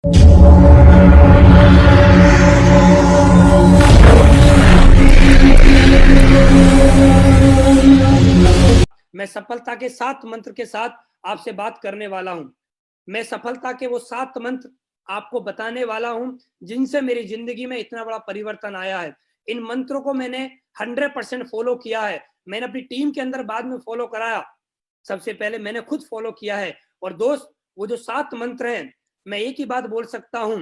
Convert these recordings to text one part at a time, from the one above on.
मैं सफलता के 7 मंत्र के साथ आपसे बात करने वाला हूं। मैं सफलता के वो 7 मंत्र आपको बताने वाला हूं जिनसे मेरी जिंदगी में इतना बड़ा परिवर्तन आया है। इन मंत्रों को मैंने 100% फॉलो किया है। मैंने अपनी टीम के अंदर बाद में फॉलो कराया। सबसे पहले मैंने खुद फॉलो किया है। और दोस्त, वो जो 7 मंत्र हैं, मैं एक ही बात बोल सकता हूं,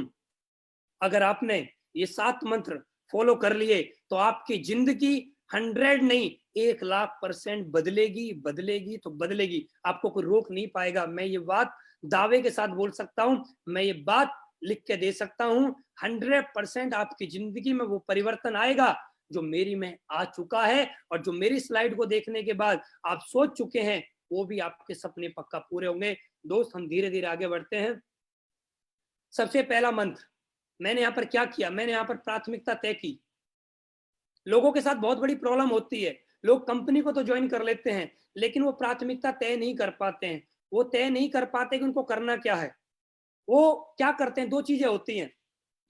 अगर आपने ये 7 मंत्र फॉलो कर लिए तो आपकी जिंदगी 100 नहीं 1,00,000% बदलेगी, बदलेगी तो बदलेगी। आपको कोई रोक नहीं पाएगा। मैं ये बात दावे के साथ बोल सकता हूं, मैं ये बात लिख के दे सकता हूं। 100% आपकी जिंदगी में वो परिवर्तन आएगा जो मेरी में आ चुका है, और जो मेरी स्लाइड को देखने के बाद आप सोच चुके हैं, वो भी आपके सपने पक्का पूरे होंगे। दोस्त, हम धीरे धीरे आगे बढ़ते हैं। सबसे पहला मंत्र, मैंने यहाँ पर क्या किया, मैंने यहाँ पर प्राथमिकता तय की। लोगों के साथ बहुत बड़ी प्रॉब्लम होती है। लोग कंपनी को तो ज्वाइन कर लेते हैं, लेकिन वो प्राथमिकता तय नहीं कर पाते हैं। वो तय नहीं कर पाते कि उनको करना क्या है। वो क्या करते हैं, 2 चीजें होती हैं।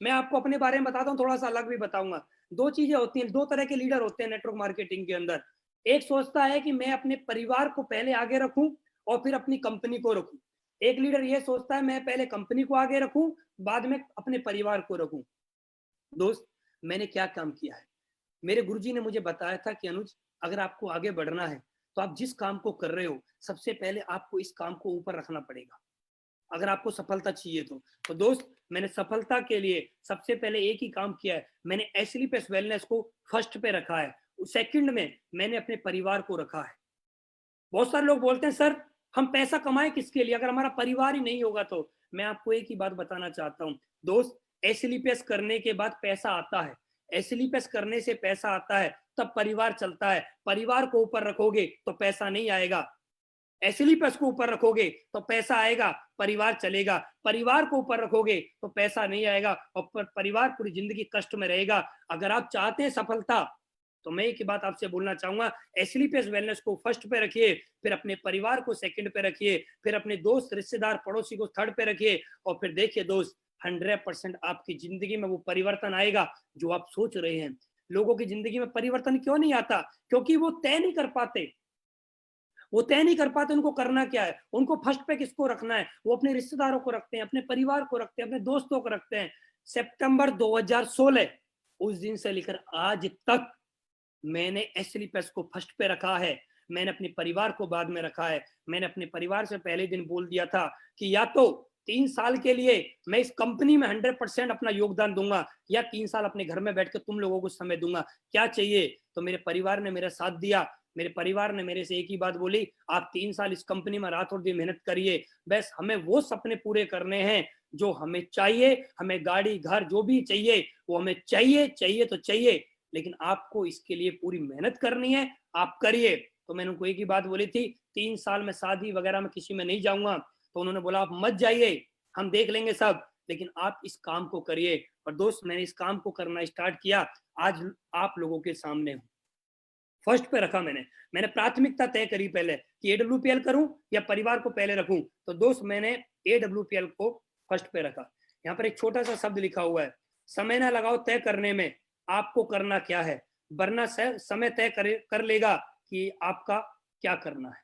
मैं आपको अपने बारे में बताता हूँ, थोड़ा सा अलग भी बताऊंगा। 2 चीजें होती हैं, 2 तरह के लीडर होते हैं नेटवर्क मार्केटिंग के अंदर। एक सोचता है कि मैं अपने परिवार को पहले आगे रखूं और फिर अपनी कंपनी को रखूं। एक लीडर ये सोचता है मैं पहले कंपनी को आगे रखूं, बाद में अपने परिवार को रखूं। दोस्त, मैंने क्या काम किया है, मेरे गुरुजी ने मुझे बताया था कि अनुज, अगर आपको आगे बढ़ना है तो आप जिस काम को कर रहे हो, सबसे पहले आपको इस काम को ऊपर रखना पड़ेगा, अगर आपको सफलता चाहिए तो दोस्त, मैंने सफलता के लिए सबसे पहले एक ही काम किया है। मैंने एसलीपेस वेलनेस को फर्स्ट पे रखा है। सेकंड में मैंने अपने परिवार को रखा है। बहुत सारे लोग बोलते हैं सर, हम पैसा कमाए किसके लिए, अगर हमारा परिवार ही नहीं होगा तो। मैं आपको एक ही बात बताना चाहता हूँ दोस्त, एसलीपेस करने के बाद पैसा आता है। एसलीपेस करने से पैसा आता है, तब परिवार चलता है। परिवार को ऊपर रखोगे तो पैसा नहीं आएगा। एसलीपेस को ऊपर रखोगे तो पैसा आएगा, परिवार चलेगा। परिवार को ऊपर रखोगे तो पैसा नहीं आएगा और परिवार पूरी जिंदगी कष्ट में रहेगा। अगर आप चाहते हैं सफलता, तो मैं एक ही बात आपसे बोलना चाहूंगा, एसलीपेस वेलनेस को फर्स्ट पे रखिए, फिर अपने परिवार को सेकंड पे रखिए, फिर अपने दोस्त रिश्तेदार पड़ोसी को थर्ड पे रखिए, और फिर देखिए दोस्त, 100% आपकी जिंदगी में वो परिवर्तन आएगा जो आप सोच रहे हैं। लोगों की जिंदगी में परिवर्तन क्यों नहीं आता? क्योंकि वो तय नहीं कर पाते। वो तय नहीं कर पाते उनको करना क्या है, उनको फर्स्ट पे किसको रखना है। वो अपने रिश्तेदारों को रखते हैं, अपने परिवार को रखते हैं, अपने दोस्तों को रखते हैं। सितंबर 2016 उस दिन से लेकर आज तक मैंने एसलीपेस को फर्स्ट पे रखा है। मैंने अपने परिवार को बाद में रखा है। मैंने अपने परिवार से पहले दिन बोल दिया था कि या तो 3 साल के लिए मैं इस कंपनी में 100% अपना योगदान दूंगा, या 3 साल अपने घर में बैठ के तुम लोगों को समय दूंगा। क्या चाहिए? तो मेरे परिवार ने मेरा साथ दिया। मेरे परिवार ने मेरे से एक ही बात बोली, आप 3 साल इस कंपनी में रात और दिन मेहनत करिए, बस हमें वो सपने पूरे करने हैं जो हमें चाहिए। हमें गाड़ी घर जो भी चाहिए वो हमें चाहिए, चाहिए तो चाहिए, लेकिन आपको इसके लिए पूरी मेहनत करनी है, आप करिए। तो मैंने उनको एक ही बात बोली थी, 3 साल में शादी वगैरह में किसी में नहीं जाऊंगा। तो उन्होंने बोला आप मत जाइए, हम देख लेंगे सब, लेकिन आप इस काम को करिए। और दोस्त, मैंने इस काम को करना स्टार्ट किया, आज आप लोगों के सामने हूं। फर्स्ट पे रखा मैंने प्राथमिकता तय करी पहले कि एडब्ल्यूपीएल करूं या परिवार को पहले रखूं। तो दोस्त, मैंने एडब्ल्यूपीएल को फर्स्ट पे रखा। यहाँ पर एक छोटा सा शब्द लिखा हुआ है, समय ना लगाओ तय करने में, आपको करना क्या है, वरना समय तय कर लेगा कि आपका क्या करना है।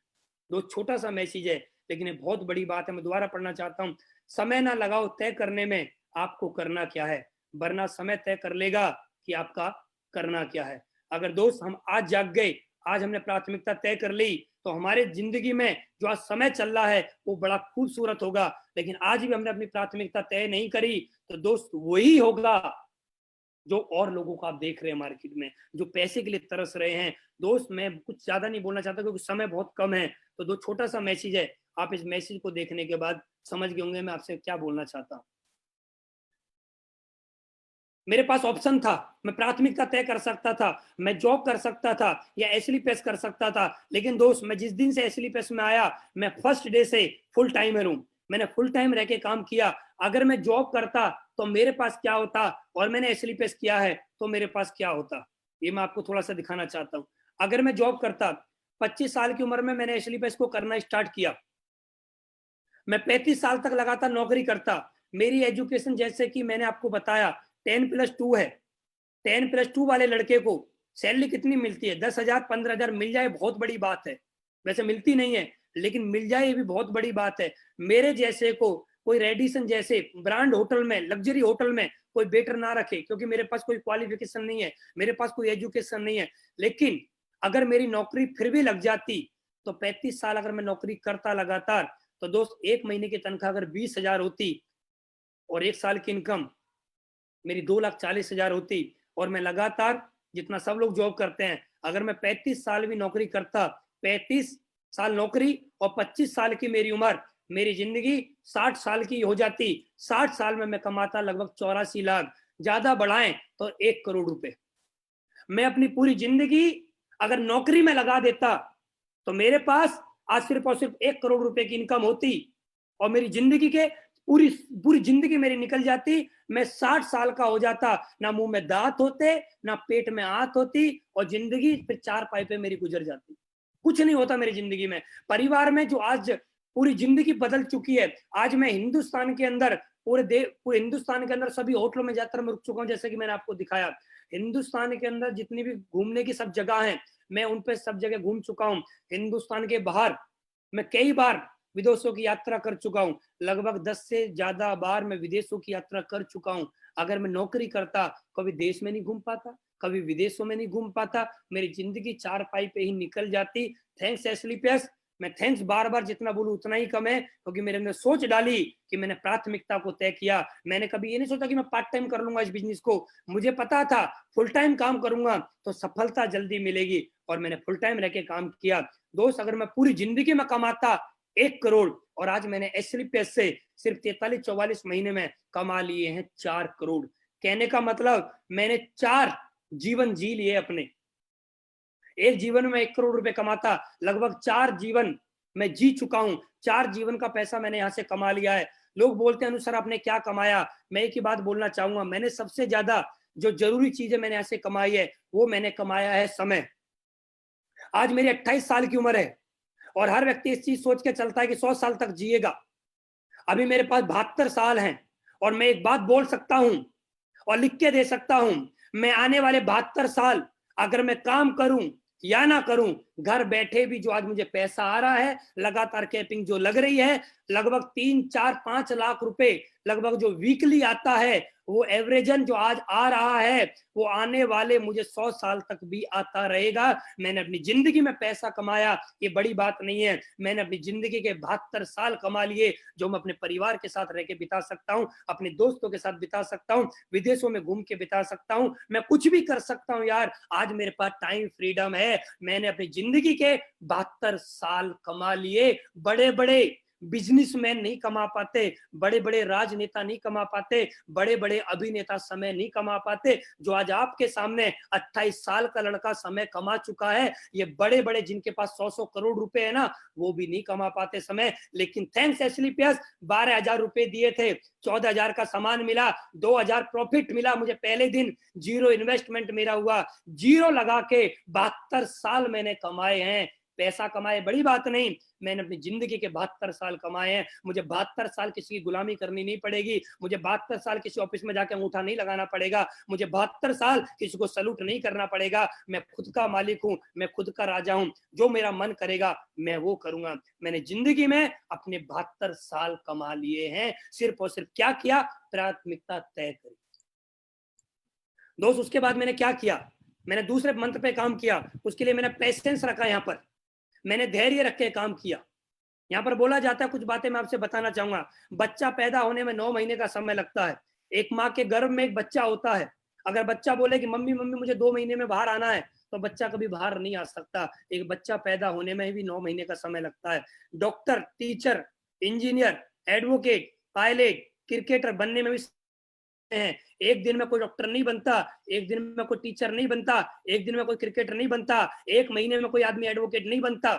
दो छोटा सा मैसेज है, लेकिन ये बहुत बड़ी बात है। मैं दोबारा पढ़ना चाहता हूँ, समय ना लगाओ तय करने में, आपको करना क्या है, वरना समय तय कर लेगा कि आपका करना क्या है। अगर दोस्त हम आज जाग गए, आज हमने प्राथमिकता तय कर ली, तो हमारे जिंदगी में जो आज समय चल रहा है वो बड़ा खूबसूरत होगा। लेकिन आज भी हमने अपनी प्राथमिकता तय नहीं करी, तो दोस्त वही होगा जो और लोगों को आप देख रहे हैं मार्केट में, जो पैसे के लिए तरस रहे हैं। दोस्त, मैं कुछ ज्यादा नहीं बोलना चाहता क्योंकि समय बहुत कम है। तो दो छोटा सा मैसेज है, आप इस मैसेज को देखने के बाद समझ गए होंगे मैं आपसे क्या बोलना चाहता हूँ। मेरे पास ऑप्शन था, मैं प्राथमिकता तय कर सकता था, मैं जॉब कर सकता था या एसलीपेस कर सकता था। लेकिन दोस्त, मैं जिस दिन से एसलीपेस में आया, मैं फर्स्ट डे से फुल टाइमर हूं। मैंने फुल टाइम रह के काम किया। अगर मैं जॉब करता तो मेरे पास क्या होता, और मैंने एसलीपेस किया है तो मेरे पास क्या होता, ये मैं आपको थोड़ा सा दिखाना चाहता हूँ। अगर मैं जॉब करता, 25 साल की उम्र में मैंने एसलीपेस को करना स्टार्ट किया, मैं 35 साल तक लगातार नौकरी करता, मेरी एजुकेशन जैसे कि मैंने आपको बताया 10+2 है। 10+2 वाले लड़के को सैलरी कितनी मिलती है? 10,000 15,000 मिल जाए बहुत बड़ी बात है। वैसे मिलती नहीं है, लेकिन मिल जाए ये भी बहुत बड़ी बात है। मेरे जैसे को कोई रेडिसन जैसे ब्रांड होटल में, लग्जरी होटल में कोई वेटर ना रखे, क्योंकि मेरे पास कोई क्वालिफिकेशन नहीं है, मेरे पास कोई एजुकेशन नहीं है। लेकिन अगर मेरी नौकरी फिर भी लग जाती तो 35 साल अगर मैं नौकरी करता लगातार, तो दोस्त एक महीने की तनख्वाह अगर 20,000 होती और एक साल की इनकम मेरी 2,40,000 होती, और मैं लगातार जितना सब लोग जॉब करते हैं, अगर मैं 35 साल भी नौकरी करता, 35 साल नौकरी और 25 साल की मेरी उम्र, मेरी जिंदगी 60 साल की हो जाती। 60 साल में मैं कमाता लगभग 84 लाख, ज्यादा बढ़ाएं तो 1 करोड़ रुपए। मैं अपनी पूरी जिंदगी अगर नौकरी में लगा देता तो मेरे पास आज सिर्फ और सिर्फ 1 करोड़ रुपए की इनकम होती, और मेरी जिंदगी के पूरी पूरी जिंदगी मेरी निकल जाती। मैं 60 साल का हो जाता, ना मुंह में दांत होते, ना पेट में आंत होती, और जिंदगी फिर 4 पाई पे मेरी गुजर जाती। कुछ नहीं होता मेरी जिंदगी में। परिवार में जो आज पूरी जिंदगी बदल चुकी है, आज मैं हिंदुस्तान के अंदर पूरे हिंदुस्तान के अंदर सभी होटलों में जाकर मैं रुक चुका हूँ, जैसे कि मैंने आपको दिखाया। हिंदुस्तान के अंदर जितनी भी घूमने की सब जगह हैं, मैं उन पे सब जगह घूम चुका हूँ। हिंदुस्तान के बाहर मैं कई बार विदेशों की यात्रा कर चुका हूँ, लगभग 10 से ज्यादा बार मैं विदेशों की यात्रा कर चुका हूँ। अगर मैं नौकरी करता, कभी देश में नहीं घूम पाता, कभी विदेशों में नहीं घूम पाता, मेरी जिंदगी 4 पाई पे ही निकल जाती। Thanks Asclepius. मैं थैंक्स बार बार जितना बोलूं उतना ही कम है, क्योंकि मेरे अंदर सोच डाली कि मैंने प्राथमिकता को तय किया। मैंने कभी ये नहीं सोचा कि मैं पार्ट टाइम कर लूंगा इस बिजनेस को। मुझे पता था फुल टाइम काम करूंगा तो सफलता जल्दी मिलेगी, और मैंने फुल टाइम रह के काम किया। दोस्त, अगर मैं पूरी जिंदगी में कमाता 1 करोड़, और आज मैंने एसलीपियस से सिर्फ 43-44 महीने में कमा लिए हैं 4 करोड़। कहने का मतलब मैंने 4 जीवन जी लिए अपने। एक जीवन में 1 करोड़ रुपए कमाता, लगभग 4 जीवन मैं जी चुका हूं। 4 जीवन का पैसा मैंने यहां से कमा लिया है। लोग बोलते हैं अनुसार आपने क्या कमाया, मैं एक ही बात बोलना चाहूंगा, मैंने सबसे ज्यादा जो जरूरी चीजें मैंने यहां से कमाई है, वो मैंने कमाया है समय। आज मेरी 28 साल की उम्र है, और हर व्यक्ति इस चीज सोच के चलता है कि 100 साल तक जिएगा। अभी मेरे पास 72 साल हैं, और मैं एक बात बोल सकता हूं और लिख के दे सकता हूं, मैं आने वाले 72 साल अगर मैं काम करूं या ना करूं, घर बैठे भी जो आज मुझे पैसा आ रहा है, लगातार कैपिंग जो लग रही है, लगभग 3-4-5 लाख रुपए लगभग जो वीकली आता है, वो एवरेजन जो आज आ रहा है, वो आने वाले मुझे 100 साल तक भी आता रहेगा। मैंने अपनी जिंदगी में पैसा कमाया, ये बड़ी बात नहीं है। मैंने अपनी जिंदगी के 72 साल कमा लिए, जो मैं अपने परिवार के साथ रह के बिता सकता हूँ, अपने दोस्तों के साथ बिता सकता हूँ, विदेशों में घूम के बिता सकता हूँ, मैं कुछ भी कर सकता हूँ यार। आज मेरे पास टाइम फ्रीडम है। मैंने अपनी जिंदगी के 72 साल कमा लिए। बड़े बड़े बिजनेसमैन नहीं कमा पाते, बड़े बड़े राजनेता नहीं कमा पाते, बड़े बड़े अभिनेता समय नहीं कमा पाते। जो आज आपके सामने 28 साल का लड़का समय कमा चुका है, ये बड़े बड़े जिनके पास 100-100 करोड़ रुपए है ना, वो भी नहीं कमा पाते समय। लेकिन थैंक्स एसलीपियस, 12,000 रुपए दिए थे, 14,000 का सामान मिला, 2,000 प्रॉफिट मिला मुझे पहले दिन। जीरो इन्वेस्टमेंट मेरा हुआ, जीरो लगा के 72 साल मैंने कमाए हैं। पैसा कमाए बड़ी बात नहीं, मैंने अपनी जिंदगी के 72 साल कमाए हैं। मुझे 72 साल किसी की गुलामी करनी नहीं पड़ेगी, मुझे 72 साल किसी ऑफिस में जाके अंगूठा नहीं लगाना पड़ेगा, मुझे 72 साल किसी को सलूट नहीं करना पड़ेगा। मैं खुद का मालिक हूं, मैं खुद का राजा हूं, जो मेरा मन करेगा मैं वो करूंगा। मैंने जिंदगी में अपने 72 साल कमा लिए हैं। सिर्फ और सिर्फ क्या किया? प्राथमिकता तय करी। दोस्त, उसके बाद मैंने क्या किया? मैंने दूसरे मंत्र पे काम किया। उसके लिए मैंने पेशेंस रखा, यहाँ पर मैंने धैर्य रख के काम किया। यहाँ पर बोला जाता है, कुछ बातें मैं आपसे बताना चाहूंगा। बच्चा पैदा होने में 9 महीने का समय लगता है। एक माँ के गर्भ में एक बच्चा होता है। अगर बच्चा बोले कि मम्मी मम्मी मुझे 2 महीने में बाहर आना है, तो बच्चा कभी बाहर नहीं आ सकता। एक बच्चा पैदा होने में भी 9 महीने का समय लगता है। Doctor, teacher, engineer, advocate, pilot, cricketer बनने में भी हैं। एक दिन में कोई डॉक्टर नहीं बनता, एक दिन में कोई टीचर नहीं बनता, एक दिन में कोई क्रिकेटर नहीं बनता, एक महीने में कोई आदमी एडवोकेट नहीं बनता।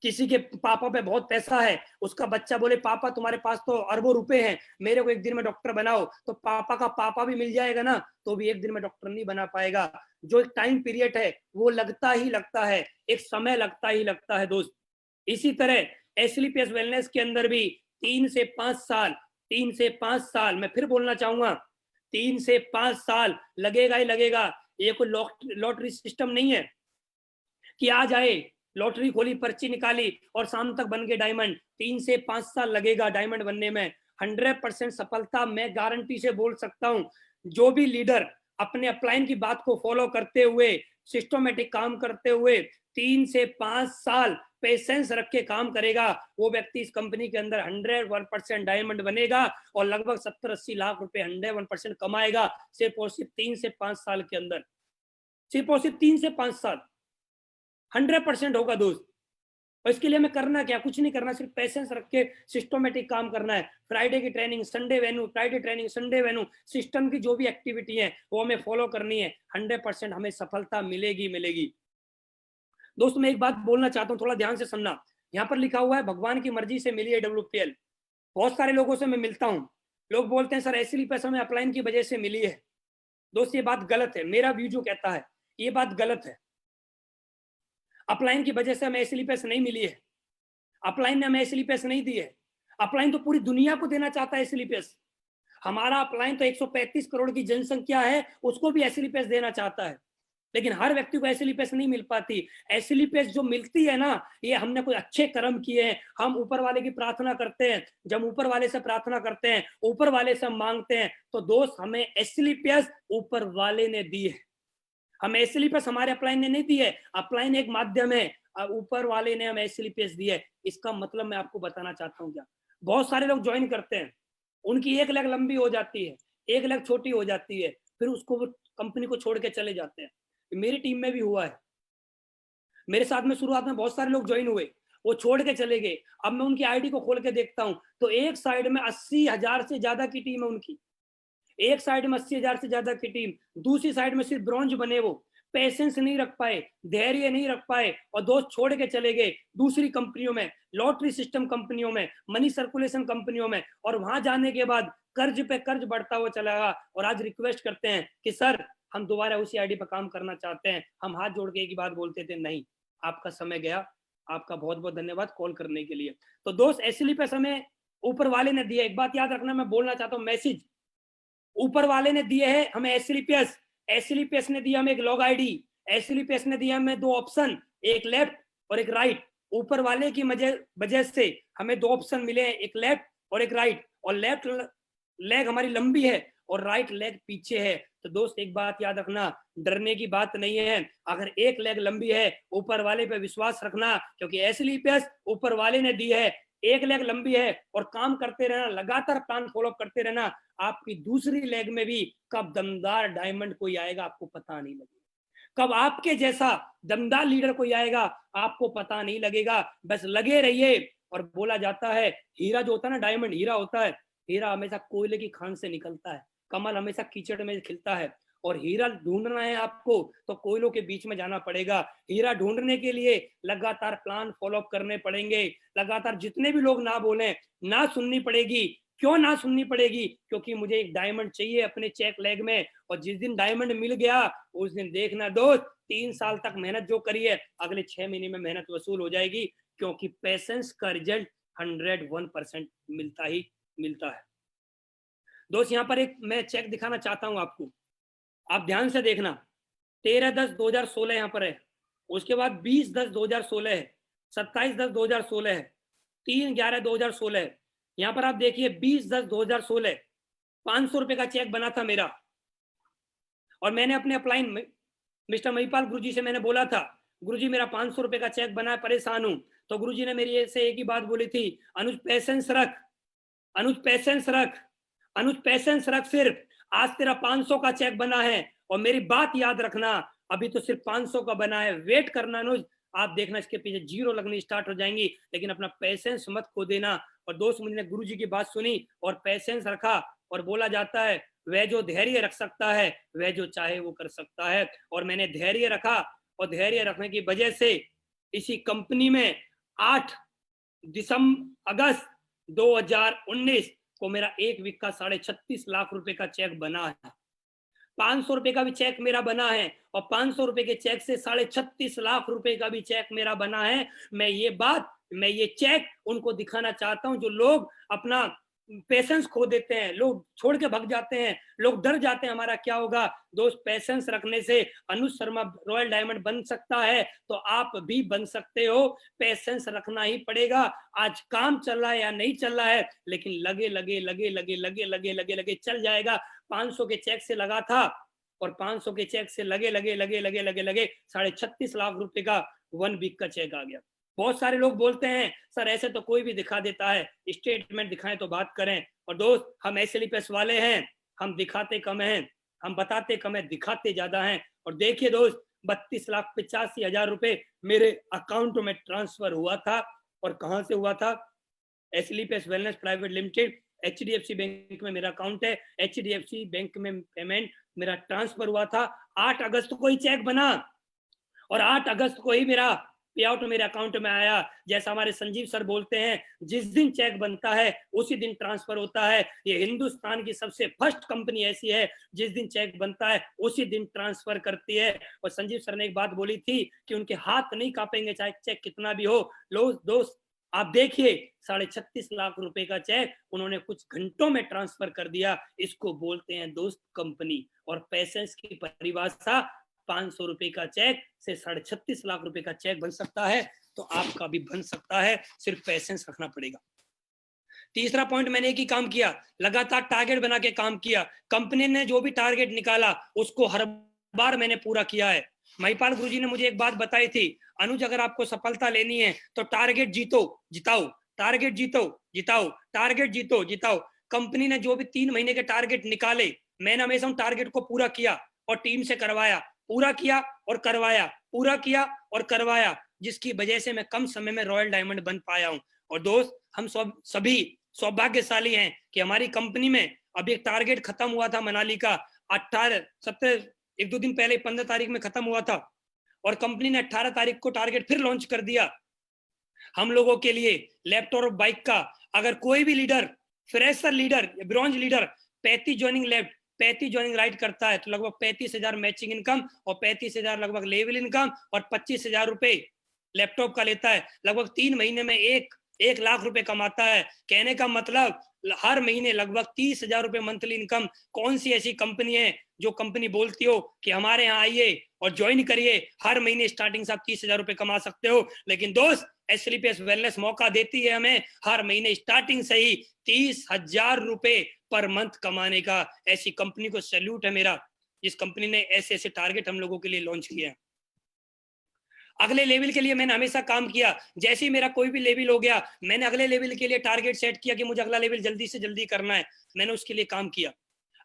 किसी के पापा पे बहुत पैसा है, उसका बच्चा बोले पापा तुम्हारे पास तो अरबों रुपए हैं, मेरे को एक दिन में डॉक्टर बनाओ, तो पापा का पापा भी मिल जाएगा ना, तो भी एक दिन में डॉक्टर नहीं बना पाएगा। जो एक टाइम पीरियड है वो लगता ही लगता है, एक समय लगता ही लगता है दोस्त। इसी तरह एसलीपीएस वेलनेस के अंदर भी 3 से 5 साल 3 से 5 साल, मैं फिर बोलना चाहूंगा, 3 से 5 साल लगेगा ही लगेगा। ये कोई लॉटरी सिस्टम नहीं है कि आ जाए, लॉटरी खोली, पर्ची निकाली और शाम तक बन गए डायमंड। 3 से 5 साल लगेगा डायमंड बनने में। 100% सफलता मैं गारंटी से बोल सकता हूं। जो भी लीडर अपने अपलाइन की बात को फॉलो करते हुए, सिस्टमेटिक काम करते हुए 3 से 5 साल पेशेंस रख के काम करेगा, वो व्यक्ति इस कंपनी के अंदर 101% डायमंड बनेगा और लगभग 70-80 लाख रुपए 101% कमाएगा, सिर्फ और सिर्फ 3 से 5 साल के अंदर। सिर्फ और सिर्फ 3 से 5 साल 100% होगा दोस्त। और इसके लिए हमें करना क्या, कुछ नहीं करना, सिर्फ पेशेंस रख के सिस्टमेटिक काम करना है। फ्राइडे की training, Sunday venue, Friday training, Sunday venue, system की जो भी एक्टिविटी है वो हमें फॉलो करनी है। 100% हमें सफलता मिलेगी मिलेगी। दोस्तों मैं एक बात बोलना चाहता हूँ, थोड़ा ध्यान से सुनना। यहाँ पर लिखा हुआ है भगवान की मर्जी से मिली है WPL। बहुत सारे लोगों से मैं मिलता हूँ, लोग बोलते हैं सर ऐसी पैसा हमें अपलाइन की वजह से मिली है। दोस्त ये बात गलत है, मेरा व्यू जो कहता है ये बात गलत है। अपलाइन की वजह से हमें ऐसी पैसा नहीं मिली है, अपलाइन ने हमें ऐसी पैसा नहीं दी है। अपलाइन तो पूरी दुनिया को देना चाहता है ऐसी पैसा। हमारा अपलाइन तो 135 करोड़ की जनसंख्या है, उसको भी ऐसी पैसा देना चाहता है, लेकिन हर व्यक्ति को ऐसी पैसा नहीं मिल पाती। ऐसी पैसा जो मिलती है ना, ये हमने कोई अच्छे कर्म किए हैं, हम ऊपर वाले की प्रार्थना करते हैं। जब ऊपर वाले से प्रार्थना करते हैं, ऊपर वाले से मांगते हैं, तो दोस्त हमें ऐसी पैसा ऊपर वाले ने दी है। हमें ऐसी पैसा हमारे अपलाइन ने नहीं दी है, अपलाइन एक माध्यम है, ऊपर वाले ने हमें ऐसी पैसा दी है। इसका मतलब मैं आपको बताना चाहता हूँ क्या, बहुत सारे लोग ज्वाइन करते हैं, उनकी एक लेग लंबी हो जाती है, एक लेग छोटी हो जाती है, फिर उसको वो कंपनी को छोड़ के चले जाते हैं। मेरी टीम में भी हुआ है, मेरे साथ में शुरुआत में बहुत सारे लोग ज्वाइन हुए, वो छोड़ के चले गए। अब मैं उनकी आईडी को खोल के देखता हूं तो एक साइड में 80,000 से ज्यादा की टीम है उनकी, एक साइड में 80,000 से ज्यादा की टीम, दूसरी साइड में सिर्फ ब्रॉन्ज बने। वो पेशेंस नहीं रख पाए, धैर्य नहीं रख पाए और दोस्त छोड़ के चले गए दूसरी कंपनियों में, लॉटरी सिस्टम कंपनियों में, मनी सर्कुलेशन कंपनियों में, और वहां जाने के बाद कर्ज पे कर्ज बढ़ता हुआ चला गया। और आज रिक्वेस्ट करते हैं कि सर हम दोबारा उसी आईडी पर काम करना चाहते हैं। हम हाथ जोड़ के एक ही बात बोलते थे, नहीं, आपका समय गया। आपका बहुत बहुत धन्यवाद कॉल करने के लिए। तो दोस्त ऐसे पैसा हमें ऊपर वाले ने दिया। एक बात याद रखना, मैं बोलना चाहता हूँ, मैसेज ऊपर वाले ने दिए है हमें एसलीपीएस, एसलीपीएस ने दिया हमें एक लॉग आईडी, एसलीपीएस ने दिया हमें 2 ऑप्शन, एक लेफ्ट और एक राइट। ऊपर वाले की वजह से हमें 2 ऑप्शन मिले हैं, एक लेफ्ट और एक राइट, और लेफ्ट लेग हमारी लंबी है और राइट लेग पीछे है। तो दोस्त एक बात याद रखना, डरने की बात नहीं है। अगर एक लेग लंबी है, ऊपर वाले पे विश्वास रखना, क्योंकि एसलीपीएस ऊपर वाले ने दी है। एक लेग लंबी है और काम करते रहना, लगातार प्लान फॉलो करते रहना, आपकी दूसरी लेग में भी कब दमदार डायमंड कोई आएगा आपको पता नहीं लगेगा, कब आपके जैसा दमदार लीडर कोई आएगा आपको पता नहीं लगेगा। बस लगे रहिए। और बोला जाता है हीरा जो होता है ना, डायमंड हीरा होता है, हीरा हमेशा कोयले की खान से निकलता है, कमल हमेशा कीचड़ में खिलता है। और हीरा ढूंढना है आपको तो कोयलों के बीच में जाना पड़ेगा। हीरा ढूंढने के लिए लगातार प्लान फॉलो करने पड़ेंगे, लगातार जितने भी लोग ना बोले ना सुननी पड़ेगी। क्यों ना सुननी पड़ेगी? क्योंकि मुझे एक डायमंड चाहिए अपने चेक लेग में, और जिस दिन डायमंड मिल गया उस दिन देखना दोस्त, 3 साल तक मेहनत जो करी है अगले 6 महीने में मेहनत वसूल हो जाएगी, क्योंकि पेशेंस का रिजल्ट 101% मिलता ही मिलता है। दोस्त यहाँ पर एक मैं चेक दिखाना चाहता हूं आपको, आप ध्यान से देखना। 13/10/2016 यहाँ पर है, उसके बाद 20/10/2016 है, 27/10/2016 है, 3/11/2016 है। यहाँ पर आप देखिए 20/10/2016 500 रुपए का चेक बना था मेरा, और मैंने अपने अपलाइन में मिस्टर महिपाल गुरुजी से मैंने बोला था, गुरुजी मेरा 500 रुपए का चेक बना है, परेशान हूं। तो गुरुजी ने मेरी से एक ही बात बोली थी, अनुज पेशेंस रख, अनुज पेशेंस रख, अनुज पेशेंस रख। सिर्फ आज तेरा 500 का चेक बना है, और मेरी बात याद रखना, अभी तो सिर्फ 500 का बना है, वेट करना अनुज, आप देखना इसके पीछे जीरो लगनी स्टार्ट हो जाएंगी, लेकिन अपना पेशेंस मत खो देना। और दोस्त मुझे गुरुजी की बात सुनी और पेशेंस रखा, और बोला जाता है वह जो धैर्य रख सकता है वह जो चाहे वो कर सकता है। और मैंने धैर्य रखा, और धैर्य रखने की वजह से इसी कंपनी में 8 अगस्त 2019 को मेरा एक वीक का 36.5 लाख रुपए का चेक बना है। 500 रुपए का भी चेक मेरा बना है, और 500 रुपए के चेक से 36.5 लाख रुपए का भी चेक मेरा बना है। मैं ये चेक उनको दिखाना चाहता हूं जो लोग अपना पेशेंस खो देते हैं, लोग छोड़ के भाग जाते हैं, लोग डर जाते हैं हमारा क्या होगा। दोस्त, पेशेंस रखने से अनुज शर्मा रॉयल डायमंड बन सकता है, तो आप भी बन सकते हो। पेशेंस रखना ही पड़ेगा। आज काम चल रहा है या नहीं चल रहा है, लेकिन लगे लगे लगे लगे लगे लगे लगे लगे चल जाएगा। 500 के चेक से लगा था और 500 के चेक से लगे लगे लगे लगे लगे लगे 36.5 लाख रुपए का 1 वीक का चेक आ गया। बहुत सारे लोग बोलते हैं सर ऐसे तो कोई भी दिखा देता है, स्टेटमेंट दिखाएं तो बात करें। और दोस्त, हम एसएलपीएस वाले हैं, हम दिखाते कम हैं, हम बताते कम है, दिखाते ज्यादा हैं। और देखिए दोस्त, 32,85,000 रुपए मेरे अकाउंट में ट्रांसफर हुआ था। और कहां से हुआ था? SLPS wellness private limited, HDFC bank में मेरा अकाउंट है। एचडीएफसी बैंक में पेमेंट मेरा ट्रांसफर हुआ था। 8 अगस्त को ही चेक बना और 8 अगस्त को ही मेरा पे आउट मेरे अकाउंट में आया। जैसा हमारे संजीव सर बोलते हैं, जिस दिन चेक बनता है उसी दिन ट्रांसफर होता है। ये हिंदुस्तान की सबसे फर्स्ट कंपनी ऐसी है जिस दिन चेक बनता है उसी दिन ट्रांसफर करती है। और संजीव सर ने एक बात बोली थी कि उनके हाथ नहीं कांपेंगे चाहे चेक कितना भी हो। लो दोस्त, आप देखिए 36.5 लाख रुपए का चेक उन्होंने कुछ घंटों में ट्रांसफर कर दिया। इसको बोलते हैं दोस्त कंपनी। और पेशेंस की परिभाषा 500 रुपए का चेक से 36.5 लाख रुपए का चेक बन सकता है, तो आपका भी बन सकता है, सिर्फ पेशेंस रखना पड़ेगा। तीसरा पॉइंट, मैंने एक ही काम किया, लगातार टारगेट बना के काम किया। कंपनी ने जो भी टारगेट निकाला उसको हर बार मैंने पूरा किया है। महिपाल गुरुजी ने मुझे एक बात बताई थी, अनुज अगर आपको सफलता लेनी है तो टारगेट जीतो जिताओ, टारगेट जीतो जिताओ, टारगेट जीतो जिताओ। कंपनी ने जो भी 3 महीने के टारगेट निकाले, मैंने हमेशा उन टारगेट को पूरा किया और टीम से करवाया, पूरा किया और करवाया, पूरा किया और करवाया, जिसकी वजह से मैं कम समय में रॉयल डायमंड बन पाया हूं। और दोस्त, हम सभी सौभाग्यशाली हैं कि हमारी कंपनी में अभी एक टारगेट खत्म हुआ था मनाली का, 1-2 दिन पहले 15 तारीख में खत्म हुआ था और कंपनी ने 18 तारीख को टारगेट फिर लॉन्च कर दिया हम लोगों के लिए लैपटॉप बाइक का। अगर कोई भी leader, fresher leader, bronze leader 35 joining left 35 joining right करता है तो लगभग 35,000 मैचिंग इनकम और 35,000 लगभग लेवल इनकम और 25,000 रुपए लैपटॉप का लेता है। लगभग 3 महीने में 1 लाख रुपए कमाता है। कहने का मतलब हर महीने लगभग 30,000 रुपए मंथली इनकम। कौन सी ऐसी कंपनी है जो कंपनी बोलती हो कि हमारे यहाँ आइए और ज्वाइन करिए, हर महीने स्टार्टिंग से आप 30,000 रुपए कमा सकते हो। लेकिन दोस्त, एसएलपीएस वेलनेस मौका देती है हमें हर महीने स्टार्टिंग से ही 30,000 रुपए पर मंथ कमाने का। ऐसी कंपनी को सैल्यूट है मेरा, जिस कंपनी ने ऐसे ऐसे टारगेट हम लोगों के लिए लॉन्च किया। अगले लेवल के लिए मैंने हमेशा काम किया। जैसे ही मेरा कोई भी लेवल हो गया, मैंने अगले लेवल के लिए टारगेट सेट किया कि मुझे अगला लेवल जल्दी से जल्दी करना है। मैंने उसके लिए काम किया।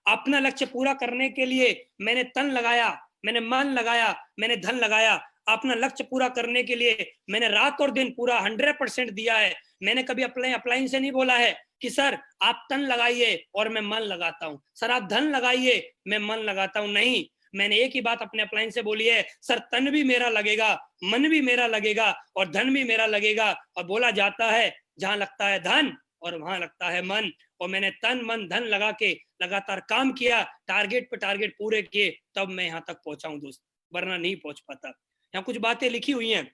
अपना लक्ष्य पूरा करने के लिए मैंने तन लगाया, मैंने मन लगाया, मैंने धन लगाया। अपना लक्ष्य पूरा करने के लिए मैंने रात और दिन पूरा 100% दिया है। मैंने कभी अपलाइन से नहीं बोला है कि सर आप तन लगाइए और मैं मन लगाता हूं, सर आप धन लगाइए मैं मन लगाता हूं। नहीं, मैंने एक ही बात अपने अपलाइन से बोली है, सर तन भी मेरा लगेगा, मन भी मेरा लगेगा और धन भी मेरा लगेगा। और बोला जाता है जहां लगता है धन और वहां लगता है मन। और मैंने तन मन धन लगा के लगातार काम किया, टारगेट पे टारगेट पूरे किए, तब मैं यहाँ तक पहुंचा हूं दोस्त, वरना नहीं पहुंच पाता। यहाँ कुछ बातें लिखी हुई हैं।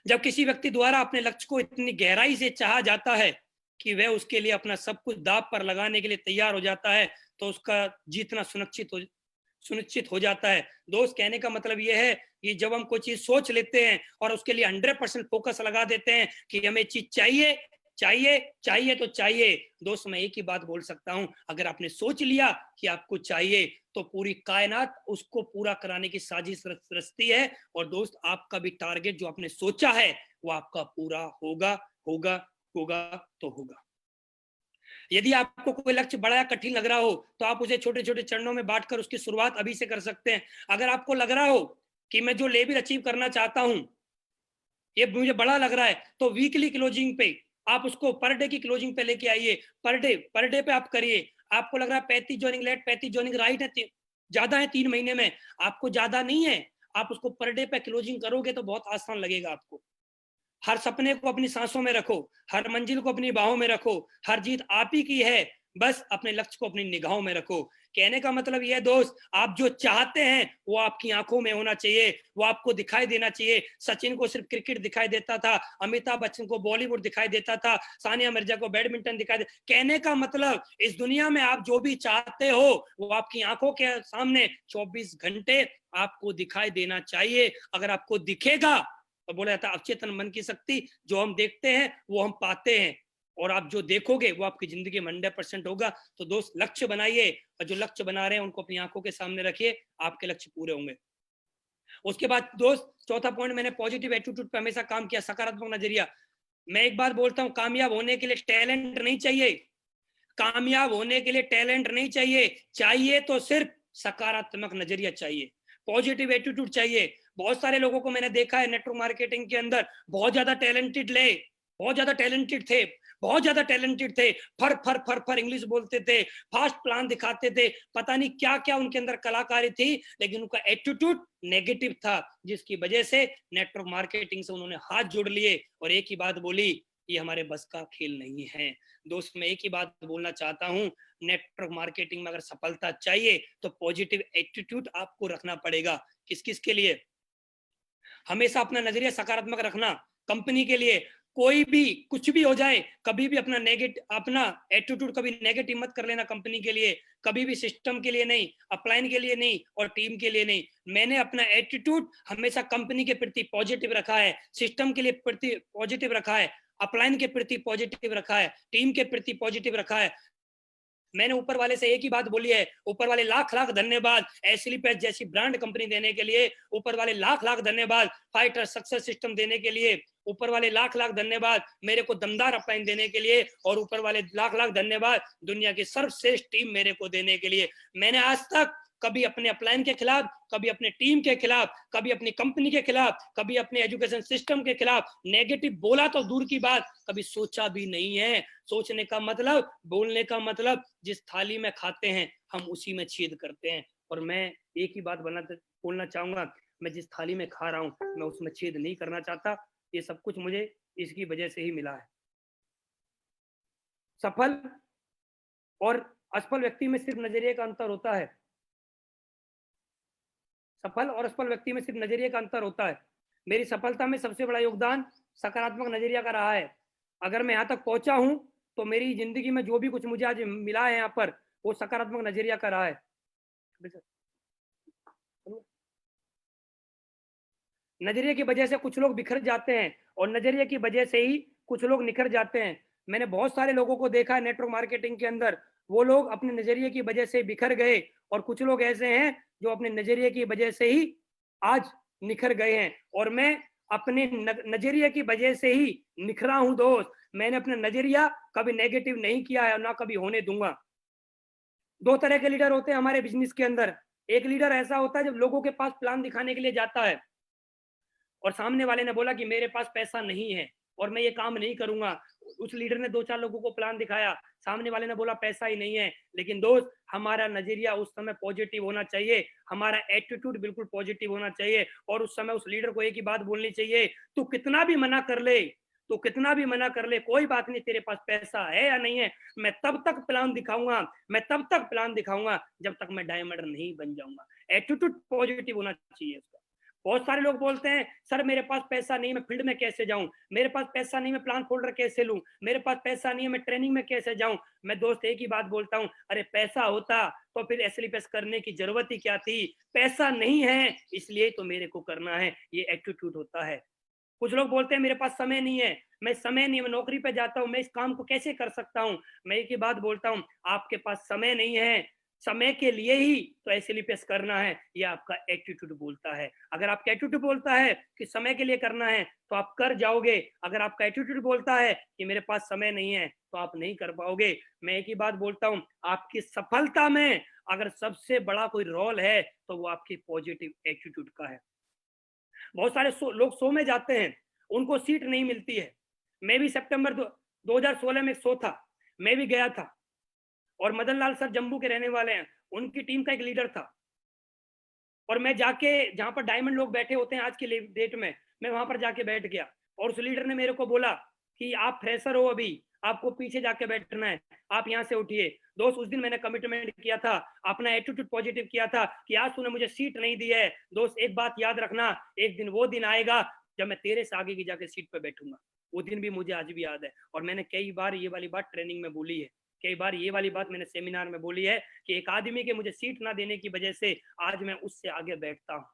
जब किसी व्यक्ति द्वारा अपने लक्ष्य को इतनी गहराई से चाहा जाता है कि वह उसके लिए अपना सब कुछ दांव पर लगाने के लिए तैयार हो जाता है, तो उसका जीतना सुनिश्चित हो जाता है। दोस्त, कहने का मतलब यह है कि जब हम कोई चीज सोच लेते हैं और उसके लिए 100% फोकस लगा देते हैं कि हमें चीज चाहिए चाहिए चाहिए तो चाहिए। दोस्त, मैं एक ही बात बोल सकता हूं, अगर आपने सोच लिया कि आपको चाहिए तो पूरी कायनात उसको पूरा कराने की साजिश रचती है। और दोस्त, आपका भी टारगेट जो आपने सोचा है वो आपका पूरा होगा होगा होगा तो होगा। यदि आपको कोई लक्ष्य बड़ा या कठिन लग रहा हो तो आप उसे छोटे छोटे चरणों में बांटकर उसकी शुरुआत अभी से कर सकते हैं। अगर आपको लग रहा हो कि मैं जो लेवल अचीव करना चाहता हूं ये मुझे बड़ा लग रहा है, तो वीकली क्लोजिंग पे आप उसको पर डे की क्लोजिंग पे लेके आइए। पर डे पे आप करिए। आपको लग रहा है 35 ज्वाइनिंग लेट 35 ज्वाइनिंग राइट है, ज्यादा है 3 महीने में, आपको ज्यादा नहीं है, आप उसको पर डे पे क्लोजिंग करोगे तो बहुत आसान लगेगा आपको। हर सपने को अपनी सांसों में रखो, हर मंजिल को अपनी बाहों में रखो, हर जीत आप ही की है, बस अपने लक्ष्य को अपनी निगाहों में रखो। कहने का मतलब यह दोस्त, आप जो चाहते हैं वो आपकी आंखों में होना चाहिए, वो आपको दिखाई देना चाहिए। सचिन को सिर्फ क्रिकेट दिखाई देता था, अमिताभ बच्चन को बॉलीवुड दिखाई देता था, सानिया मिर्जा को बैडमिंटन दिखाई दे। कहने का मतलब इस दुनिया में आप जो भी चाहते हो वो आपकी आंखों के सामने 24 घंटे आपको दिखाई देना चाहिए। अगर आपको दिखेगा तो बोला जाता है अवचेतन मन की शक्ति, जो हम देखते हैं वो हम पाते हैं, और आप जो देखोगे वो आपकी जिंदगी में 100% होगा। तो दोस्त लक्ष्य बनाइए, और जो लक्ष्य बना रहे हैं उनको अपनी आंखों के सामने रखिए, आपके लक्ष्य पूरे होंगे। उसके बाद दोस्त चौथा पॉइंट, मैंने पॉजिटिव एटीट्यूड पे हमेशा काम किया, सकारात्मक नजरिया। मैं एक बात बोलता हूं, कामयाब होने के लिए टैलेंट नहीं चाहिए, कामयाब होने के लिए टैलेंट नहीं चाहिए, चाहिए तो सिर्फ सकारात्मक नजरिया चाहिए, पॉजिटिव एटीट्यूड चाहिए। बहुत सारे लोगों को मैंने देखा है नेटवर्क मार्केटिंग के अंदर, बहुत ज्यादा टैलेंटेड ले, बहुत ज्यादा टैलेंटेड थे, बहुत ज्यादा टैलेंटेड थे, फर फर फर फर इंग्लिश बोलते थे, फास्ट प्लान दिखाते थे, पता नहीं क्या क्या उनके अंदर कलाकारी थी, लेकिन उनका एटीट्यूड नेगेटिव था, जिसकी वजह से नेटवर्क मार्केटिंग से उन्होंने हाथ जोड़ लिए और एक ही बात बोली, ये हमारे बस का खेल नहीं है। दोस्त मैं एक ही बात बोलना चाहता हूं, नेटवर्क मार्केटिंग में अगर सफलता चाहिए तो पॉजिटिव एटीट्यूड आपको रखना पड़ेगा। किस किस के लिए? हमेशा अपना नजरिया सकारात्मक रखना। कंपनी के लिए कोई भी कुछ भी हो जाए, कभी भी अपना एटीट्यूड कभी नेगेटिव मत कर लेना। कंपनी के लिए कभी भी, सिस्टम के लिए नहीं, अपलाइन के लिए नहीं, और टीम के लिए नहीं। मैंने अपना एटीट्यूड हमेशा कंपनी के प्रति पॉजिटिव रखा है, सिस्टम के लिए प्रति पॉजिटिव रखा है, अपलाइन के प्रति पॉजिटिव रखा है, टीम के प्रति पॉजिटिव रखा है। मैंने ऊपर वाले से एक ही बात बोली है, ऊपर वाले लाख लाख धन्यवाद एसलीपैथ जैसी ब्रांड कंपनी देने के लिए, ऊपर वाले लाख लाख धन्यवाद फाइटर सक्सेस सिस्टम देने के लिए, ऊपर वाले लाख लाख धन्यवाद मेरे को दमदार अपलाइन देने के लिए, और ऊपर वाले लाख लाख धन्यवाद दुनिया की सर्वश्रेष्ठ टीम मेरे को देने के लिए। मैंने आज तक कभी अपने अपलाइन के खिलाफ, कभी अपने टीम के खिलाफ, कभी अपनी कंपनी के खिलाफ, कभी अपने एजुकेशन सिस्टम के खिलाफ नेगेटिव बोला तो दूर की बात, कभी सोचा भी नहीं है। सोचने का मतलब, बोलने का मतलब, जिस थाली में खाते हैं हम उसी में छेद करते हैं। और मैं एक ही बात बोलना चाहूंगा, मैं जिस थाली में खा रहा हूं मैं उसमें छेद नहीं करना चाहता। ये सब कुछ मुझे इसकी वजह से ही मिला है। सफल और असफल व्यक्ति में सिर्फ नजरिए का अंतर होता है, सफल और असफल व्यक्ति में सिर्फ नजरिए का अंतर होता है। मेरी सफलता में सबसे बड़ा योगदान सकारात्मक नजरिया का रहा है। अगर मैं यहाँ तक पहुंचा हूं तो मेरी जिंदगी में जो भी कुछ मुझे आज मिला है यहाँ पर, वो सकारात्मक नजरिया का रहा है। नजरिए की वजह से कुछ लोग बिखर जाते हैं और नजरिए की वजह से ही कुछ लोग निखर जाते हैं। मैंने बहुत सारे लोगों को देखा है नेटवर्क मार्केटिंग के अंदर, वो लोग अपने नजरिए की वजह से बिखर गए, और कुछ लोग ऐसे हैं जो अपने नजरिए की वजह से ही आज निखर गए हैं। और मैं अपने नजरिए की वजह से ही निखरा हूं दोस्त। मैंने अपना नजरिया कभी नेगेटिव नहीं किया है और ना कभी होने दूंगा। दो तरह के लीडर होते हैं हमारे बिजनेस के अंदर। एक लीडर ऐसा होता है जब लोगों के पास प्लान दिखाने के लिए जाता है और सामने वाले ने बोला कि मेरे पास पैसा नहीं है और मैं ये काम नहीं करूंगा। उस लीडर ने दो चार लोगों को प्लान दिखाया, सामने वाले ने बोला पैसा ही नहीं है। लेकिन दोस्त, हमारा नजरिया उस समय पॉजिटिव होना चाहिए, हमारा एटीट्यूड बिल्कुल पॉजिटिव होना चाहिए। और उस समय उस लीडर को एक ही बात बोलनी चाहिए, तू कितना भी मना कर ले, तो कितना भी मना कर ले, कोई बात नहीं, तेरे पास पैसा है या नहीं है, मैं तब तक प्लान दिखाऊंगा, मैं तब तक प्लान दिखाऊंगा जब तक मैं डायमंड नहीं बन जाऊंगा। एटीट्यूड पॉजिटिव होना चाहिए उसका। बहुत सारे लोग बोलते हैं सर मेरे पास पैसा नहीं, मैं फील्ड में कैसे जाऊं, मेरे पास पैसा नहीं, मैं प्लान फोल्डर कैसे लूं, मेरे पास पैसा नहीं है, मैं ट्रेनिंग में कैसे जाऊं। मैं दोस्त एक ही बात बोलता हूं, अरे पैसा होता तो फिर एसएलपीएस करने की जरूरत ही क्या थी। पैसा नहीं है इसलिए तो मेरे को करना है, ये एटीट्यूड होता है। कुछ लोग बोलते हैं मेरे पास समय नहीं है, मैं नौकरी पे जाता हूं, मैं इस काम को कैसे कर सकता हूं। मैं एक ही बात बोलता हूं, आपके पास समय नहीं है, समय के लिए ही तो एसएलपीएस करना है, ये आपका एटीट्यूड बोलता है। अगर आपका एटीट्यूड बोलता है कि समय के लिए करना है तो आप कर जाओगे। अगर आपका एटीट्यूड बोलता है कि मेरे पास समय नहीं है तो आप नहीं कर पाओगे। मैं एक ही बात बोलता हूं, आपकी सफलता में अगर सबसे बड़ा कोई रोल है तो वो आपकी पॉजिटिव एटीट्यूड का है। बहुत सारे लोग शो में जाते हैं, उनको सीट नहीं मिलती है। मैं भी सितंबर 2016 में शो था, मैं भी गया था, और मदन लाल सर जम्मू के रहने वाले हैं, उनकी टीम का एक लीडर था, और मैं जाके जहां पर डायमंड लोग बैठे होते हैं आज की डेट में, मैं वहां पर जाके बैठ गया। और उस लीडर ने मेरे को बोला कि आप फ्रेशर हो, अभी आपको पीछे जाके बैठना है, आप यहाँ से उठिए। दोस्त उस दिन मैंने कमिटमेंट किया था, अपना एटीट्यूड पॉजिटिव किया था कि आज तूने मुझे सीट नहीं दी है। दोस्त एक बात याद रखना, एक दिन वो दिन आएगा जब मैं तेरे से आगे की जाके सीट पे बैठूंगा। वो दिन भी मुझे आज भी याद है, और मैंने कई बार ये वाली बात ट्रेनिंग में बोली है, कई बार ये वाली बात मैंने सेमिनार में बोली है कि एक आदमी के मुझे सीट ना देने की वजह से आज मैं उससे आगे बैठता हूँ।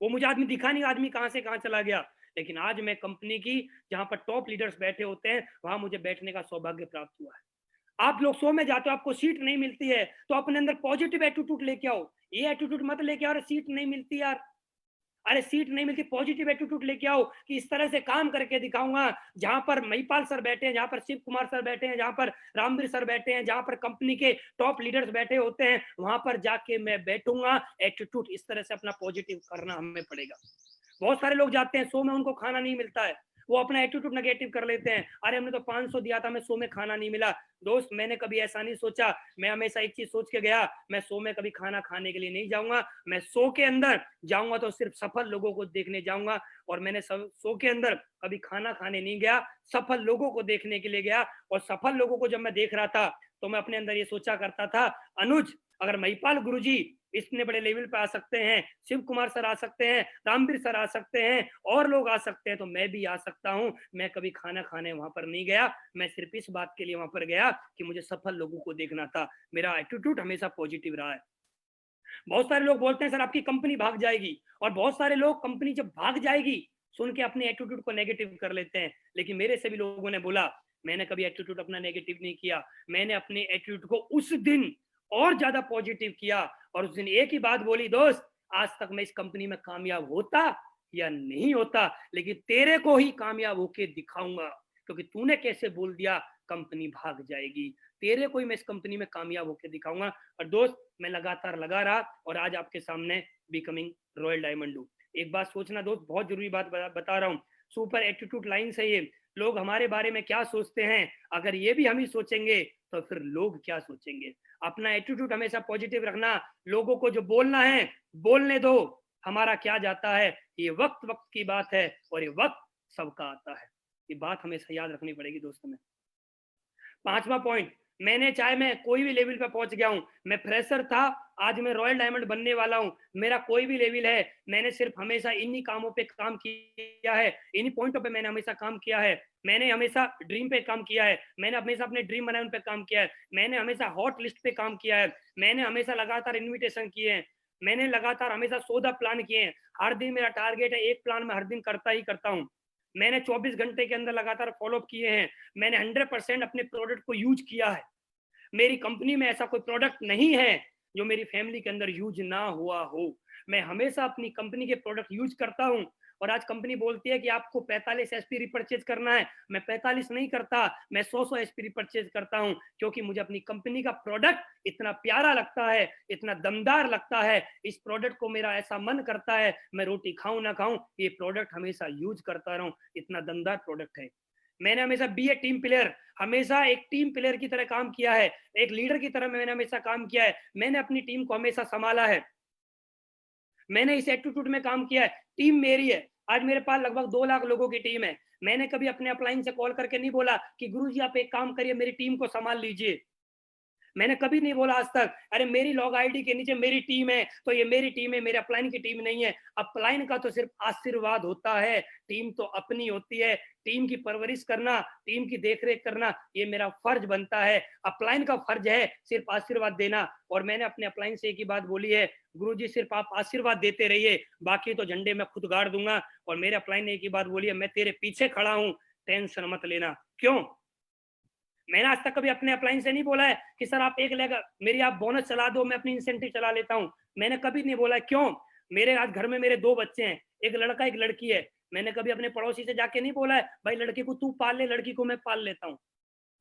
वो मुझे आदमी दिखा नहीं, आदमी कहां से कहां चला गया, लेकिन आज मैं कंपनी की जहां पर टॉप लीडर्स बैठे होते हैं वहां मुझे बैठने का सौभाग्य प्राप्त हुआ है। आप लोग शो में जाते हो, आपको सीट नहीं मिलती है, तो अपने अंदर पॉजिटिव एटीट्यूड लेके आओ। ये एटीट्यूड मत लेके आओ, अरे सीट नहीं मिलती यार, अरे सीट नहीं मिलती, पॉजिटिव एटीट्यूड लेके आओ कि इस तरह से काम करके दिखाऊंगा। जहां पर महिपाल सर बैठे हैं, जहां पर शिव कुमार सर बैठे हैं, जहां पर रामवीर सर बैठे हैं, जहां पर कंपनी के टॉप लीडर्स बैठे होते हैं, वहां पर जाके मैं बैठूंगा। एटीट्यूड इस तरह से अपना पॉजिटिव करना हमें पड़ेगा। बहुत सारे लोग जाते हैं शो में, उनको खाना नहीं मिलता है, वो अपना एटीट्यूड नेगेटिव कर लेते हैं, अरे हमने तो 500 दिया था, मैं शो में खाना नहीं मिला। दोस्त मैंने कभी ऐसा नहीं सोचा, मैं हमेशा एक चीज सोच के गया, मैं शो में कभी खाना खाने के लिए नहीं जाऊंगा, मैं शो के अंदर जाऊंगा तो सिर्फ सफल लोगों को देखने जाऊंगा। और मैंने शो के अंदर कभी खाना खाने नहीं गया, सफल लोगों को देखने के लिए गया। और सफल लोगों को जब मैं देख रहा था तो मैं अपने अंदर ये सोचा करता था, अनुज अगर महिपाल गुरुजी इतने बड़े लेवल पे आ सकते हैं, शिव कुमार सर आ सकते हैं, रामवीर सर आ सकते हैं, और लोग आ सकते हैं, तो मैं भी आ सकता हूं। मैं कभी खाना खाने वहां पर नहीं गया, मैं सिर्फ इस बात के लिए वहां पर गया कि मुझे सफल लोगों को देखना था। मेरा एटीट्यूड हमेशा पॉजिटिव रहा है। बहुत सारे लोग बोलते हैं सर आपकी कंपनी भाग जाएगी, और बहुत सारे लोग कंपनी जब भाग जाएगी सुन के अपने एटीट्यूड को नेगेटिव कर लेते हैं। लेकिन मेरे से भी लोगों ने बोला, मैंने कभी एटीट्यूड अपना नेगेटिव नहीं किया, मैंने अपने एटीट्यूड को उस दिन और ज्यादा पॉजिटिव किया। और उस दिन एक ही बात बोली, दोस्त आज तक मैं इस कंपनी में कामयाब होता या नहीं होता, लेकिन तेरे को ही कामयाब होके दिखाऊंगा, क्योंकि तूने कैसे बोल दिया कंपनी भाग जाएगी, तेरे को ही मैं इस कंपनी में कामयाब होके दिखाऊंगा। और दोस्त मैं लगातार लगा रहा, और आज आपके सामने बिकमिंग रॉयल डायमंड हूं। एक बात सोचना दोस्त, बहुत जरूरी बात बता रहा हूं, सुपर एटीट्यूड लाइन है ये। लोग हमारे बारे में क्या सोचते हैं, अगर ये भी हम ही सोचेंगे तो फिर लोग क्या सोचेंगे। अपना एटीट्यूड हमेशा पॉजिटिव रखना, लोगों को जो बोलना है बोलने दो, हमारा क्या जाता है, ये वक्त वक्त की बात है, और ये वक्त सबका आता है। ये बात हमेशा याद रखनी पड़ेगी दोस्तों में। 5वां पॉइंट, मैंने चाहे मैं कोई भी लेवल पे पहुंच गया हूं, मैं फ्रेशर था, आज मैं रॉयल डायमंड बनने वाला हूं, मेरा कोई भी लेवल है, मैंने सिर्फ हमेशा इन्हीं कामों पे काम किया है, इन्हीं पॉइंटों पे मैंने हमेशा काम किया है। मैंने हमेशा ड्रीम पे काम किया है, मैंने हमेशा अपने ड्रीम बनाने पे काम किया है, मैंने हमेशा हॉट लिस्ट पे काम किया है, मैंने हमेशा लगातार इन्विटेशन किए हैं, मैंने लगातार हमेशा 14 प्लान किए हैं। हर दिन मेरा टारगेट है, एक प्लान मैं हर दिन करता ही करता हूँ। मैंने 24 घंटे के अंदर लगातार फॉलोअप किए हैं, मैंने 100% अपने प्रोडक्ट को यूज किया है। मेरी कंपनी में ऐसा कोई प्रोडक्ट नहीं है जो मेरी फैमिली के अंदर यूज ना हुआ हो। मैं हमेशा अपनी कंपनी के प्रोडक्ट यूज करता हूं। और आज कंपनी बोलती है कि आपको 45 एसपी रिपर्चेज करना है, मैं 45 नहीं करता, मैं 100 एसपी रिपर्चेज करता हूं, क्योंकि मुझे अपनी कंपनी का प्रोडक्ट इतना प्यारा लगता है, इतना दमदार लगता है। इस प्रोडक्ट को मेरा ऐसा मन करता है, मैं रोटी खाऊं ना खाऊं, ये प्रोडक्ट हमेशा यूज करता रहूं, इतना दमदार प्रोडक्ट है। मैंने हमेशा बी ए टीम प्लेयर, हमेशा एक टीम प्लेयर की तरह काम किया है, एक लीडर की तरह मैंने हमेशा काम किया है। मैंने अपनी टीम को हमेशा संभाला है, मैंने इस एटीट्यूड में काम किया है। टीम मेरी है, आज मेरे पास लगभग 2 लाख लोगों की टीम है। मैंने कभी अपने अपलाइन से कॉल करके नहीं बोला कि गुरुजी आप एक काम करिए, मेरी टीम को संभाल लीजिए। मैंने कभी नहीं बोला आज तक, अरे मेरी लॉग आईडी के नीचे मेरी टीम है तो ये मेरी टीम है, मेरे अपलाइन की टीम नहीं है। अपलाइन का तो सिर्फ आशीर्वाद होता है, टीम तो अपनी होती है। टीम की परवरिश करना, टीम की देखरेख करना, ये मेरा फर्ज बनता है। अपलाइन का फर्ज है सिर्फ आशीर्वाद देना। और मैंने अपने अपलाइन से एक ही बात बोली है, गुरुजी सिर्फ आप आशीर्वाद देते रहिए, बाकी तो झंडे मैं खुद गाड़ दूंगा। और मेरे अपलाइन ने एक ही बात बोली है, मैं तेरे पीछे खड़ा हूं, टेंशन मत लेना। क्यों? मैंने आज तक कभी अपने अपलाइन से नहीं बोला है कि सर आप एक लेगा मेरी आप बोनस चला दो, मैं अपनी इंसेंटिव चला लेता हूं। मैंने कभी नहीं बोला। क्यों? मेरे आज घर में मेरे 2 बच्चे हैं, एक लड़का एक लड़की है। मैंने कभी अपने पड़ोसी से जाके नहीं बोला है भाई लड़के को तू पाल ले, लड़की को मैं पाल लेता हूँ।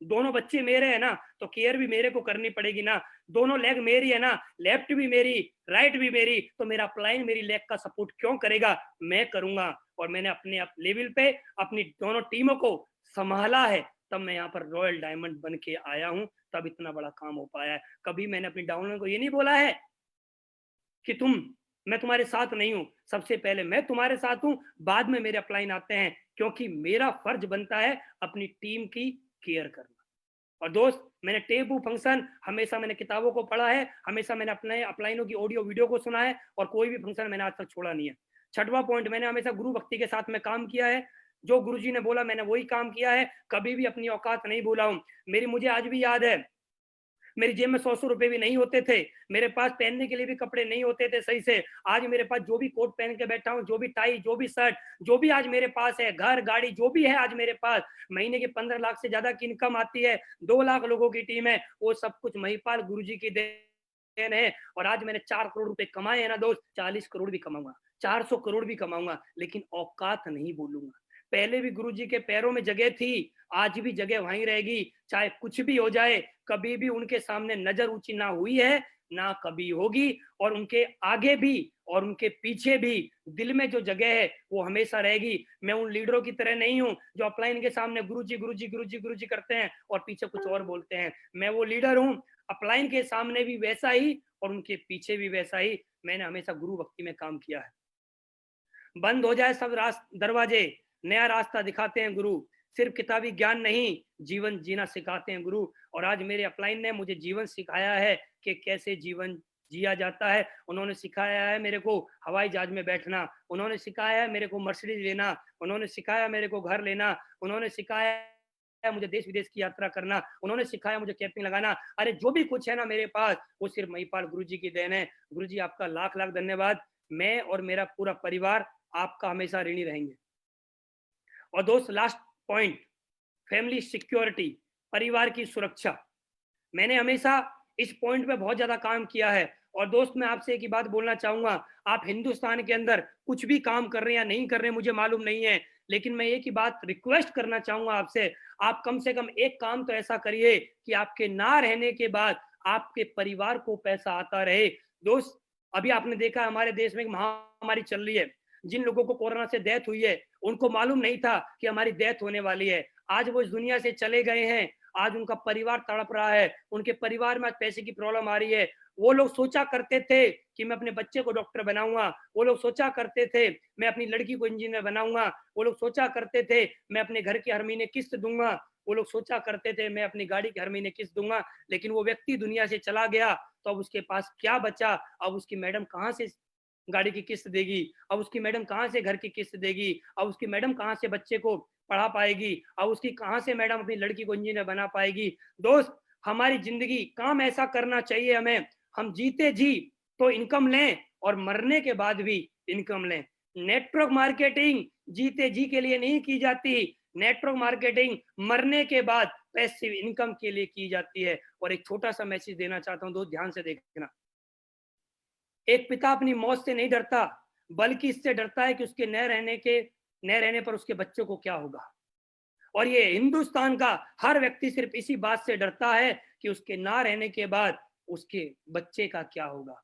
दोनों बच्चे मेरे है ना, तो केयर भी मेरे को करनी पड़ेगी ना। दोनों लेग मेरी है ना, लेफ्ट भी मेरी, राइट भी मेरी, तो मेरा अपलाइन मेरी लेग का सपोर्ट क्यों करेगा? मैं करूंगा। और मैंने अपने लेवल पे अपनी दोनों टीमों को संभाला है, तब मैं यहाँ पर रॉयल डायमंड बन के आया हूँ, तब इतना बड़ा काम हो पाया है। कभी मैंने अपनी डाउनलाइन को ये नहीं बोला है कि तुम मैं तुम्हारे साथ नहीं हूं, सबसे पहले मैं तुम्हारे साथ हूं, बाद में मेरे अपलाइन आते हैं, क्योंकि मेरा फर्ज बनता है अपनी टीम की केयर करना। और दोस्त, मैंने टेबू फंक्शन हमेशा मैंने किताबों को पढ़ा है, हमेशा मैंने अपने अपलाइनों की ऑडियो वीडियो को सुना है, और कोई भी फंक्शन मैंने आज तक छोड़ा नहीं है। छठवां पॉइंट, मैंने हमेशा गुरु भक्ति के साथ में काम किया है। जो गुरुजी ने बोला मैंने वही काम किया है, कभी भी अपनी औकात नहीं भूला हूं। मुझे आज भी याद है, मेरी जेब में 100 रुपए भी नहीं होते थे, मेरे पास पहनने के लिए भी कपड़े नहीं होते थे सही से। आज मेरे पास जो भी कोट पहन के बैठा हूँ, जो भी टाई, जो भी शर्ट, जो भी आज मेरे पास है, घर गाड़ी जो भी है आज मेरे पास, महीने के 15 लाख से ज्यादा की इनकम आती है, 2 लाख लोगों की टीम है, वो सब कुछ महिपाल गुरुजी की देन है। और आज मैंने 4 करोड़ रुपए कमाए हैं ना दोस्त, 40 करोड़ भी कमाऊंगा, 400 करोड़ भी कमाऊंगा, लेकिन औकात नहीं बोलूंगा। पहले भी गुरुजी के पैरों में जगह थी, आज भी जगह वहीं रहेगी, चाहे कुछ भी हो जाए। कभी भी उनके सामने नजर ऊंची ना हुई है, ना कभी होगी, और उनके आगे भी और उनके पीछे भी दिल में जो जगह है वो हमेशा रहेगी। मैं उन लीडरों की तरह नहीं हूं जो अपलाइन के सामने गुरुजी गुरुजी गुरुजी गुरुजी करते हैं और पीछे कुछ और बोलते हैं। मैं वो लीडर हूं, अपलाइन के सामने भी वैसा ही और उनके पीछे भी वैसा ही। मैंने हमेशा गुरु भक्ति में काम किया है। बंद हो जाए सब दरवाजे, नया रास्ता दिखाते हैं गुरु। सिर्फ किताबी ज्ञान नहीं, जीवन जीना सिखाते हैं गुरु। और आज मेरे अपलाइन ने मुझे जीवन सिखाया है कि कैसे जीवन जिया जाता है। उन्होंने सिखाया है मेरे को हवाई जहाज में बैठना, उन्होंने सिखाया है मेरे को मर्सिडीज लेना, उन्होंने सिखाया मेरे को घर लेना, उन्होंने सिखाया है मुझे देश विदेश की यात्रा करना, उन्होंने सिखाया मुझे कैंपिंग लगाना। अरे जो भी कुछ है ना मेरे पास, वो सिर्फ महिपाल गुरुजी की देन है। गुरुजी आपका लाख लाख धन्यवाद। मैं और मेरा पूरा परिवार आपका हमेशा ऋणी रहेंगे। और दोस्त, लास्ट पॉइंट, फैमिली सिक्योरिटी, परिवार की सुरक्षा। मैंने हमेशा इस पॉइंट पे बहुत ज्यादा काम किया है। और दोस्त, मैं आपसे एक ही बात बोलना चाहूंगा, आप हिंदुस्तान के अंदर कुछ भी काम कर रहे हैं या नहीं कर रहे हैं मुझे मालूम नहीं है, लेकिन मैं एक ही बात रिक्वेस्ट करना चाहूंगा आपसे, आप कम से कम एक काम तो ऐसा करिए कि आपके ना रहने के बाद आपके परिवार को पैसा आता रहे। दोस्त, अभी आपने देखा हमारे देश में एक महामारी चल रही है, जिन लोगों को कोरोना से डेथ हुई है उनको मालूम नहीं था कि हमारी डेथ होने वाली है। आज वो इस दुनिया से चले गए हैं, आज उनका परिवार तड़प रहा है, उनके परिवार में आज पैसे की प्रॉब्लम आ रही है। वो लोग सोचा करते थे कि मैं अपने बच्चे को डॉक्टर बनाऊंगा, वो लोग सोचा करते थे मैं अपनी लड़की को इंजीनियर बनाऊंगा, वो लोग सोचा करते थे मैं अपने घर की हर महीने किस्त दूंगा, वो लोग सोचा करते थे मैं अपनी गाड़ी की हर महीने किस्त दूंगा। लेकिन वो व्यक्ति दुनिया से चला गया तो अब उसके पास क्या बचा? अब उसकी मैडम कहाँ से गाड़ी की किस्त देगी, अब उसकी मैडम कहाँ से घर की किस्त देगी, अब उसकी मैडम कहाँ से बच्चे को पढ़ा पाएगी, अब उसकी कहाँ से मैडम अपनी लड़की को इंजीनियर बना पाएगी। दोस्त, हमारी जिंदगी काम ऐसा करना चाहिए हमें, हम जीते जी तो इनकम लें और मरने के बाद भी इनकम लें। नेटवर्क मार्केटिंग जीते जी के लिए नहीं की जाती, नेटवर्क मार्केटिंग मरने के बाद पैसिव इनकम के लिए की जाती है। और एक छोटा सा मैसेज देना चाहता हूं दोस्त, ध्यान से देखना। एक पिता अपनी मौत से नहीं डरता, बल्कि इससे डरता है कि उसके न रहने पर उसके बच्चों को क्या होगा। और ये हिंदुस्तान का हर व्यक्ति सिर्फ इसी बात से डरता है कि उसके ना रहने के बाद उसके बच्चे का क्या होगा।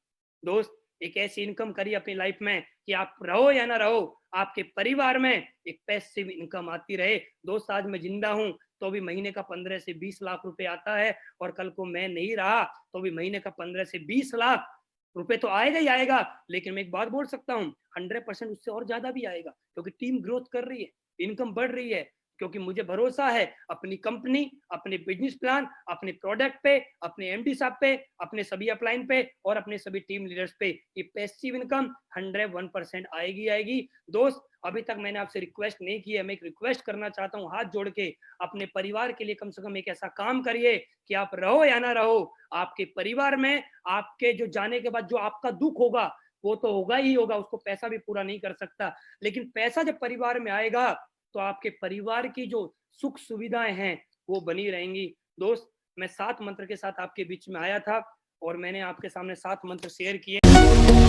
दोस्त, एक ऐसी इनकम करिए अपनी लाइफ में कि आप रहो या ना रहो, आपके परिवार में एक पैसिव इनकम आती रहे। दोस्त, आज मैं जिंदा हूं तो भी महीने का 15 से 20 लाख रुपए आता है, और कल को मैं नहीं रहा तो भी महीने का 15 से 20 लाख रुपए तो आएगा ही आएगा। लेकिन मैं एक बात बोल सकता हूँ, 100% उससे और ज्यादा भी आएगा, क्योंकि टीम ग्रोथ कर रही है, इनकम बढ़ रही है, क्योंकि मुझे भरोसा है अपनी कंपनी, अपने बिजनेस प्लान, अपने प्रोडक्ट पे, अपने एमडी साहब पे, अपने सभी अपलाइन पे और अपने सभी टीम लीडर्स पे। ये पैसिव इनकम 101% आएगी आएगी। दोस्त, अभी तक मैंने आपसे रिक्वेस्ट नहीं की है, मैं एक रिक्वेस्ट करना चाहता हूँ हाथ जोड़ के, अपने परिवार के लिए कम से कम एक ऐसा काम करिए कि आप रहो या ना रहो, आपके परिवार में आपके जो जाने के बाद जो आपका दुख होगा वो तो होगा ही होगा, उसको पैसा भी पूरा नहीं कर सकता। लेकिन पैसा जब परिवार में आएगा तो आपके परिवार की जो सुख सुविधाएं हैं वो बनी रहेंगी। दोस्त, मैं 7 मंत्र के साथ आपके बीच में आया था और मैंने आपके सामने 7 मंत्र शेयर किए।